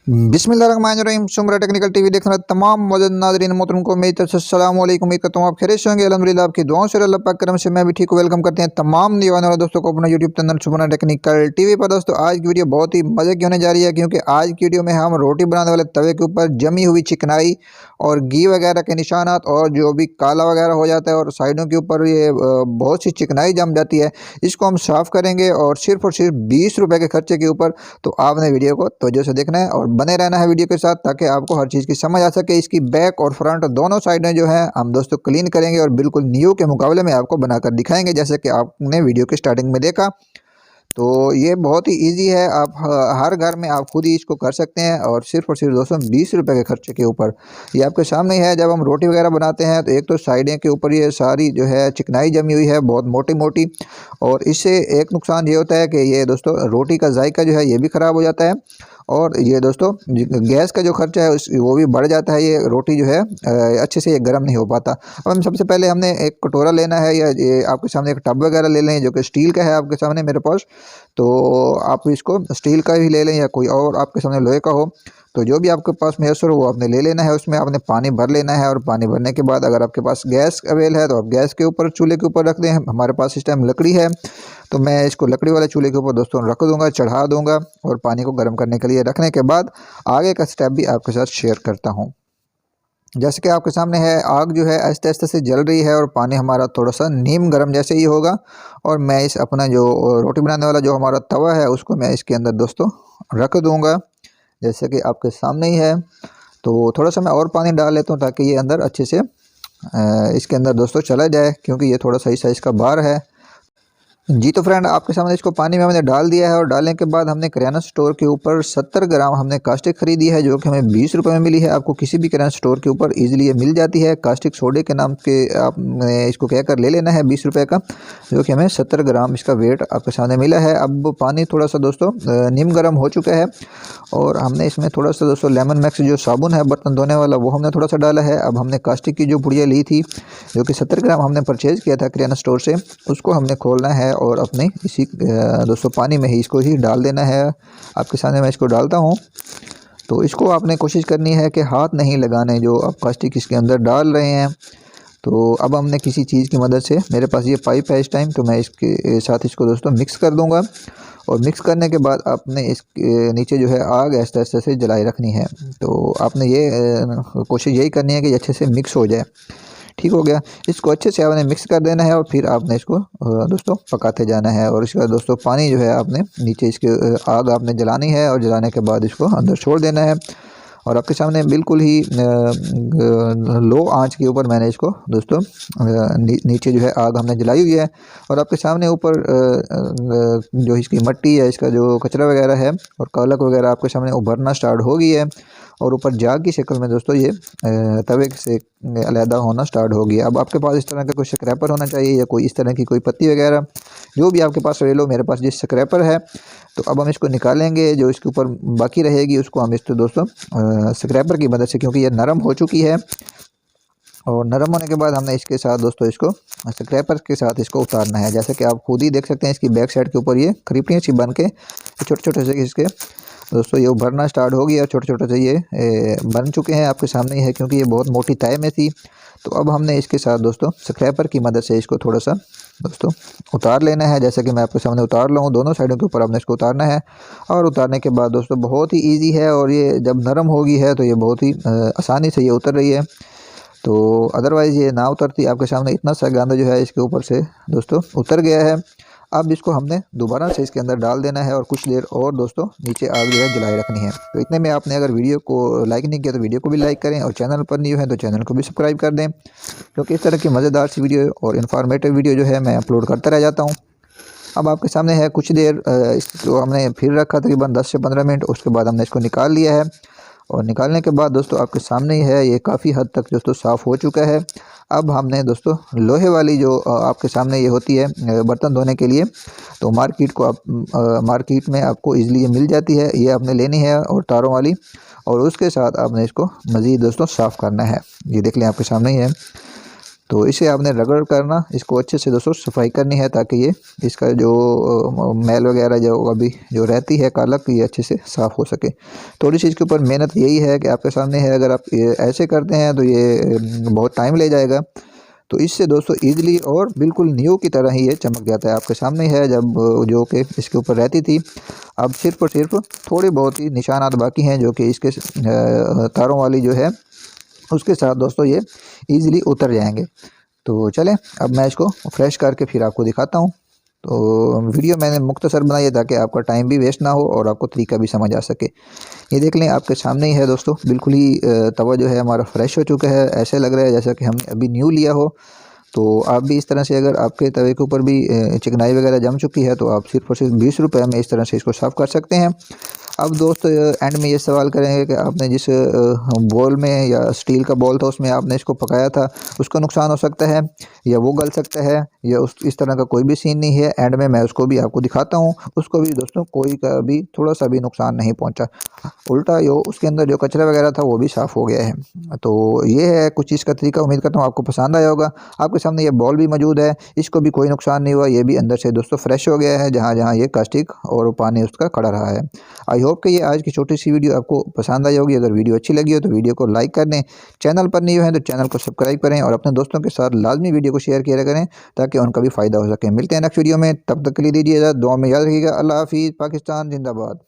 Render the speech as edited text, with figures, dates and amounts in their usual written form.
बिस्मिल्लाहिर्रहमानिर्रहीम। शुमरा technical TV देखने वाले तमाम मौजूद नाज़रीन मोहतरम को मेरी तरफ से अस्सलाम वालेकुम। उम्मीद करता हूँ आप खैरियत से होंगे। अल्हम्दुलिल्लाह आपकी दुआओं से अल्लाह पाक करम से मैं भी ठीक हूँ। वेलकम करते हैं तमाम दीवाने वाले दोस्तों को अपना यूट्यूब चैनल शुमरा टेक्निकल टीवी पर। दोस्तों आज की वीडियो बहुत ही मज़े की होने जा रही है, क्योंकि आज की वीडियो में हम रोटी बनाने वाले तवे के ऊपर जमी हुई चिकनाई और घी वगैरह के निशानात और जो भी काला वगैरह हो जाता है और साइडों के ऊपर ये बहुत सी चिकनाई जम जाती है, इसको हम साफ़ करेंगे और सिर्फ 20 रुपये के खर्चे के ऊपर। तो आपने वीडियो को तवज्जो से देखना है और बने रहना है वीडियो के साथ, ताकि आपको हर चीज़ की समझ आ सके। इसकी बैक और फ्रंट दोनों साइडें जो है हम दोस्तों क्लीन करेंगे और बिल्कुल न्यू के मुकाबले में आपको बनाकर दिखाएंगे, जैसे कि आपने वीडियो के स्टार्टिंग में देखा। तो ये बहुत ही इजी है, आप हर घर में आप खुद ही इसको कर सकते हैं और सिर्फ दोस्तों 20 रुपये के खर्चे के ऊपर। ये आपके सामने है। जब हम रोटी वगैरह बनाते हैं तो एक तो साइडें के ऊपर ये सारी जो है चिकनाई जमी हुई है बहुत मोटी मोटी, और इससे एक नुकसान ये होता है कि ये दोस्तों रोटी का जायका जो है ये भी ख़राब हो जाता है, और ये दोस्तों गैस का जो खर्चा है वो भी बढ़ जाता है। ये रोटी जो है अच्छे से ये गर्म नहीं हो पाता। अब हम सबसे पहले हमने एक कटोरा लेना है, या ये आपके सामने एक टब वगैरह ले लें जो कि स्टील का है आपके सामने मेरे पास। तो आप इसको स्टील का ही ले लें या कोई और आपके सामने लोहे का हो, तो जो भी आपके पास मैसर हो वो आपने ले लेना है। उसमें आपने पानी भर लेना है, और पानी भरने के बाद अगर आपके पास गैस अवेल है तो आप गैस के ऊपर चूल्हे के ऊपर रख दें। हमारे पास इस टाइम लकड़ी है, तो मैं इसको लकड़ी वाले चूल्हे के ऊपर दोस्तों रख दूंगा, चढ़ा दूंगा, और पानी को गर्म करने के लिए रखने के बाद आगे का स्टेप भी आपके साथ शेयर करता हूँ। जैसे कि आपके सामने है, आग जो है आहिस्ते आहिस्ते से जल रही है और पानी हमारा थोड़ा सा नीम गर्म जैसे ही होगा, और मैं इस अपना जो रोटी बनाने वाला जो हमारा तवा है उसको मैं इसके अंदर दोस्तों रख दूंगा, जैसे कि आपके सामने ही है। तो थोड़ा सा मैं और पानी डाल लेता हूँ ताकि ये अंदर अच्छे से इसके अंदर दोस्तों चला जाए, क्योंकि ये थोड़ा सही साइज़ का बार है। जी तो फ्रेंड, आपके सामने इसको पानी में हमने डाल दिया है, और डालने के बाद हमने किराना स्टोर के ऊपर 70 ग्राम हमने कास्टिक खरीदी है, जो कि हमें 20 रुपये में मिली है। आपको किसी भी किराना स्टोर के ऊपर इजीली ये मिल जाती है। कास्टिक सोडे के नाम के आपने इसको कहकर ले लेना है 20 रुपये का, जो कि हमें 70 ग्राम इसका वेट आपके सामने मिला है। अब पानी थोड़ा सा दोस्तों नीम गर्म हो चुका है, और हमने इसमें थोड़ा सा दोस्तों लेमन मैक्स जो साबुन है बर्तन धोने वाला वो हमने थोड़ा सा डाला है। अब हमने कास्टिक की जो पुड़िया ली थी, जो कि 70 ग्राम हमने परचेज़ किया था किराना स्टोर से, उसको हमने खोलना है और अपने इसी दोस्तों पानी में ही इसको ही डाल देना है। आपके सामने मैं इसको डालता हूँ। तो इसको आपने कोशिश करनी है कि हाथ नहीं लगाने जो आप प्लास्टिक इसके अंदर डाल रहे हैं। तो अब हमने किसी चीज़ की मदद से, मेरे पास ये पाइप है इस टाइम, तो मैं इसके साथ इसको दोस्तों मिक्स कर दूंगा, और मिक्स करने के बाद आपने इसके नीचे जो है आग आहिस्ते आहिस्ते से जलाई रखनी है। तो आपने ये कोशिश यही करनी है कि अच्छे से मिक्स हो जाए। ठीक हो गया, इसको अच्छे से आपने मिक्स कर देना है, और फिर आपने इसको दोस्तों पकाते जाना है। और इसके बाद दोस्तों पानी जो है आपने नीचे इसके आग आपने जलानी है, और जलाने के बाद इसको अंदर छोड़ देना है। और आपके सामने बिल्कुल ही लो आंच के ऊपर मैंने इसको दोस्तों नीचे जो है आग हमने जलाई हुई है, और आपके सामने ऊपर जो इसकी मट्टी है, इसका जो कचरा वगैरह है और कालक वगैरह आपके सामने उभरना स्टार्ट हो गई है, और ऊपर जाग की शक्ल में दोस्तों ये तवे से अलहदा होना स्टार्ट हो गया। अब आपके पास इस तरह का कोई स्क्रैपर होना चाहिए, या कोई इस तरह की कोई पत्ती वगैरह, जो भी आपके पास ले लो। मेरे पास जिस स्क्रैपर है, तो अब हम इसको निकालेंगे। जो इसके ऊपर बाकी रहेगी उसको हम इसको दोस्तों स्क्रैपर की मदद से, क्योंकि ये नरम हो चुकी है, और नरम होने के बाद हमने इसके साथ दोस्तों इसको स्क्रैपर के साथ इसको उतारना है। जैसे कि आप खुद ही देख सकते हैं, इसकी बैक साइड के ऊपर ये खरीपियाँ सी बन के छोटे छोटे से इसके दोस्तों ये उभरना स्टार्ट हो गया। छोटे छोटे से ये बन चुके हैं, आपके सामने ही है, क्योंकि ये बहुत मोटी तय में थी। तो अब हमने इसके साथ दोस्तों स्क्रैपर की मदद से इसको थोड़ा सा दोस्तों उतार लेना है। जैसे कि मैं आपके सामने उतार लूँ, दोनों साइडों के ऊपर आपने इसको उतारना है। और उतारने के बाद दोस्तों बहुत ही ईजी है, और ये जब नरम होगी है तो ये बहुत ही आसानी से ये उतर रही है। तो अदरवाइज़ ये ना उतरती। आपके सामने इतना सा गंद जो है इसके ऊपर से दोस्तों उतर गया है। अब इसको हमने दोबारा से इसके अंदर डाल देना है, और कुछ देर और दोस्तों नीचे आग जो है जलाई रखनी है। तो इतने में आपने अगर वीडियो को लाइक नहीं किया तो वीडियो को भी लाइक करें, और चैनल पर न्यू है तो चैनल को भी सब्सक्राइब कर दें, क्योंकि इस तरह की मज़ेदार सी वीडियो और इन्फॉर्मेटिव वीडियो जो है मैं अपलोड करता रह जाता हूँ। अब आपके सामने है, कुछ देर इसको हमने फिर रखा तकरीबन 10 से 15 मिनट। उसके बाद हमने इसको निकाल लिया है, और निकालने के बाद दोस्तों आपके सामने ही है, ये काफ़ी हद तक दोस्तों साफ़ हो चुका है। अब हमने दोस्तों लोहे वाली जो आपके सामने ये होती है बर्तन धोने के लिए, तो मार्केट में आपको इजीली ये मिल जाती है, ये आपने लेनी है, और तारों वाली, और उसके साथ आपने इसको मज़ीद दोस्तों साफ़ करना है। ये देख लें आपके सामने ही है। तो इसे आपने रगड़ करना, इसको अच्छे से दोस्तों सफाई करनी है ताकि ये इसका जो मैल वगैरह जो अभी जो रहती है कालक, ये अच्छे से साफ़ हो सके। थोड़ी सी इसके ऊपर मेहनत यही है कि आपके सामने है, अगर आप ये ऐसे करते हैं तो ये बहुत टाइम ले जाएगा। तो इससे दोस्तों ईज़िली और बिल्कुल न्यू की तरह ही ये चमक जाता है। आपके सामने है जब जो कि इसके ऊपर रहती थी, अब सिर्फ़ और सिर्फ थोड़े बहुत ही निशानात बाकी हैं जो कि इसके तारों वाली जो है उसके साथ दोस्तों ये ईज़िली उतर जाएंगे। तो चलें अब मैं इसको फ्रेश करके फिर आपको दिखाता हूँ। तो वीडियो मैंने मुख्तसर बनाई है ताकि आपका टाइम भी वेस्ट ना हो और आपको तरीका भी समझ आ सके। ये देख लें आपके सामने ही है दोस्तों, बिल्कुल ही तवा जो है हमारा फ्रेश हो चुका है। ऐसे लग रहा है जैसा कि हमने अभी न्यू लिया हो। तो आप भी इस तरह से, अगर आपके तवे के ऊपर भी चिकनाई वगैरह जम चुकी है तो आप सिर्फ और सिर्फ 20 रुपये में इस तरह से इसको साफ़ कर सकते हैं। अब दोस्त एंड में ये सवाल करेंगे कि आपने जिस बॉल में या स्टील का बॉल था उसमें आपने इसको पकाया था, उसका नुकसान हो सकता है या वो गल सकता है या उस इस तरह का कोई भी सीन नहीं है। एंड में मैं उसको भी आपको दिखाता हूँ, उसको भी दोस्तों कोई का भी थोड़ा सा भी नुकसान नहीं पहुँचा। उल्टा यो उसके अंदर जो कचरा वगैरह था वो भी साफ़ हो गया है। तो ये है कुछ चीज़ का तरीका, उम्मीद करता हूँ आपको पसंद आया होगा। आपके सामने ये बॉल भी मौजूद है, इसको भी कोई नुकसान नहीं हुआ, ये भी अंदर से दोस्तों फ्रेश हो गया है जहाँ जहाँ ये कास्टिक और पानी उसका खड़ा रहा है। आई होप कि ये आज की छोटी सी वीडियो आपको पसंद आई होगी। अगर वीडियो अच्छी लगी हो तो वीडियो को लाइक कर दें, चैनल पर नहीं हो तो चैनल को सब्सक्राइब करें और अपने दोस्तों के साथ लाजमी वीडियो को शेयर किया करें ताकि उनका भी फ़ायदा हो सके। मिलते हैं नेक्स्ट वीडियो में, तब तक के लिए दीजिए इजाज़त, दुआ में याद रखिएगा। अल्लाह हाफिज़। पाकिस्तान जिंदाबाद।